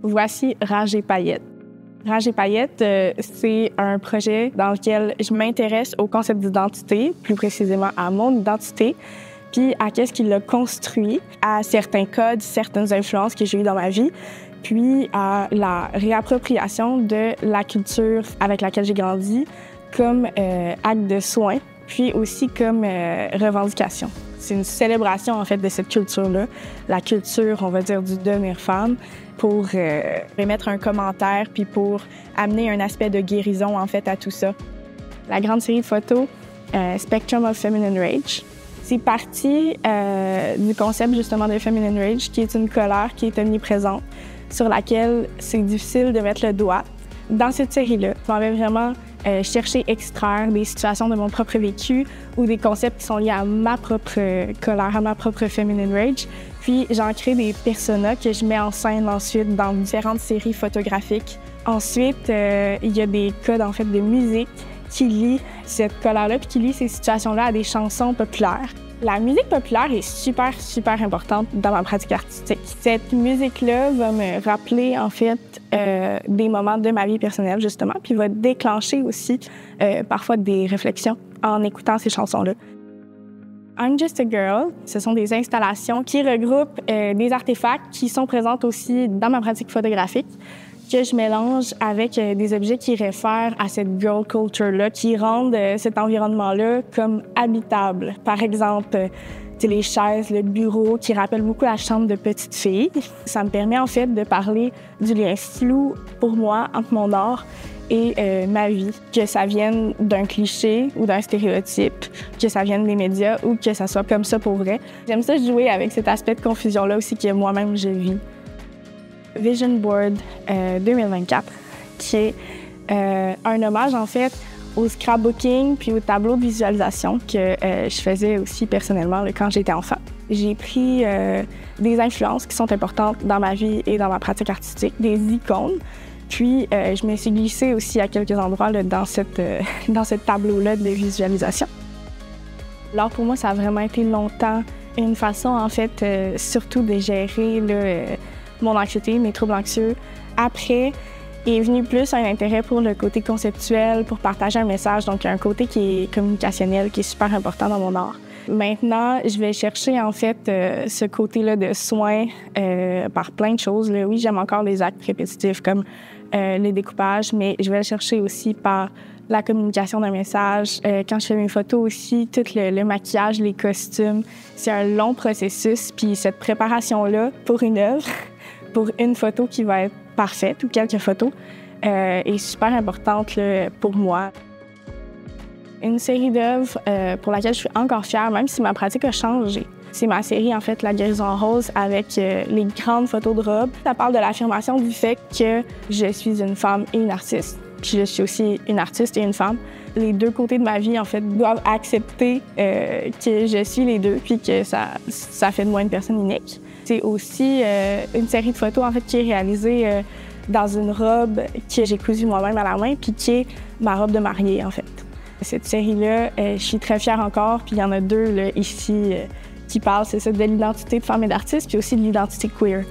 Voici Rage et Paillettes. Rage et Paillettes, c'est un projet dans lequel je m'intéresse au concept d'identité, plus précisément à mon identité, puis à qu'est-ce qui l'a construit, à certains codes, certaines influences que j'ai eues dans ma vie, puis à la réappropriation de la culture avec laquelle j'ai grandi comme acte de soin, puis aussi comme revendication. C'est une célébration, en fait, de cette culture-là, la culture, on va dire, du devenir femme, pour émettre un commentaire, puis pour amener un aspect de guérison, en fait, à tout ça. La grande série de photos, Spectrum of Feminine Rage, c'est parti du concept, justement, de Feminine Rage, qui est une colère qui est omniprésente, sur laquelle c'est difficile de mettre le doigt. Dans cette série-là, je m'avais vraiment cherché extraire des situations de mon propre vécu ou des concepts qui sont liés à ma propre colère, à ma propre feminine rage. Puis j'en crée des personas que je mets en scène ensuite dans différentes séries photographiques. Ensuite, il y a des codes en fait de musique qui lient cette colère-là puis qui lient ces situations-là à des chansons populaires. La musique populaire est super, super importante dans ma pratique artistique. Cette musique-là va me rappeler, en fait, des moments de ma vie personnelle, justement, puis va déclencher aussi parfois des réflexions en écoutant ces chansons-là. I'm Just a Girl, ce sont des installations qui regroupent des artefacts qui sont présents aussi dans ma pratique photographique, que je mélange avec des objets qui réfèrent à cette girl culture-là, qui rendent cet environnement-là comme habitable. Par exemple, les chaises, le bureau, qui rappellent beaucoup la chambre de petite fille. Ça me permet en fait de parler du lien flou pour moi entre mon art et ma vie. Que ça vienne d'un cliché ou d'un stéréotype, que ça vienne des médias ou que ça soit comme ça pour vrai. J'aime ça jouer avec cet aspect de confusion-là aussi que moi-même je vis. Vision Board 2024, qui est un hommage en fait au scrapbooking puis au tableau de visualisation que je faisais aussi personnellement quand j'étais enfant. J'ai pris des influences qui sont importantes dans ma vie et dans ma pratique artistique, des icônes, puis je me suis glissée aussi à quelques endroits là, dans ce tableau-là de visualisation. L'art pour moi, ça a vraiment été longtemps une façon en fait surtout de gérer là, mon anxiété, mes troubles anxieux. Après, est venu plus un intérêt pour le côté conceptuel, pour partager un message, donc un côté qui est communicationnel, qui est super important dans mon art. Maintenant, je vais chercher en fait ce côté-là de soin par plein de choses. Là. Oui, j'aime encore les actes répétitifs comme les découpages, mais je vais le chercher aussi par la communication d'un message. Quand je fais mes photos aussi, tout le maquillage, les costumes, c'est un long processus. Puis cette préparation-là pour une œuvre, pour une photo qui va être parfaite ou quelques photos, est super importante là, pour moi. Une série d'œuvres pour laquelle je suis encore fière, même si ma pratique a changé. C'est ma série, en fait, La guérison en rose, avec les grandes photos de robes. Ça parle de l'affirmation du fait que je suis une femme et une artiste. Puis je suis aussi une artiste et une femme. Les deux côtés de ma vie, en fait, doivent accepter que je suis les deux, puis que ça fait de moi une personne unique. C'est aussi une série de photos, en fait, qui est réalisée dans une robe que j'ai cousue moi-même à la main, puis qui est ma robe de mariée, en fait. Cette série-là, je suis très fière encore, puis il y en a deux là, ici qui parlent, c'est ça, de l'identité de femme et d'artiste, puis aussi de l'identité queer.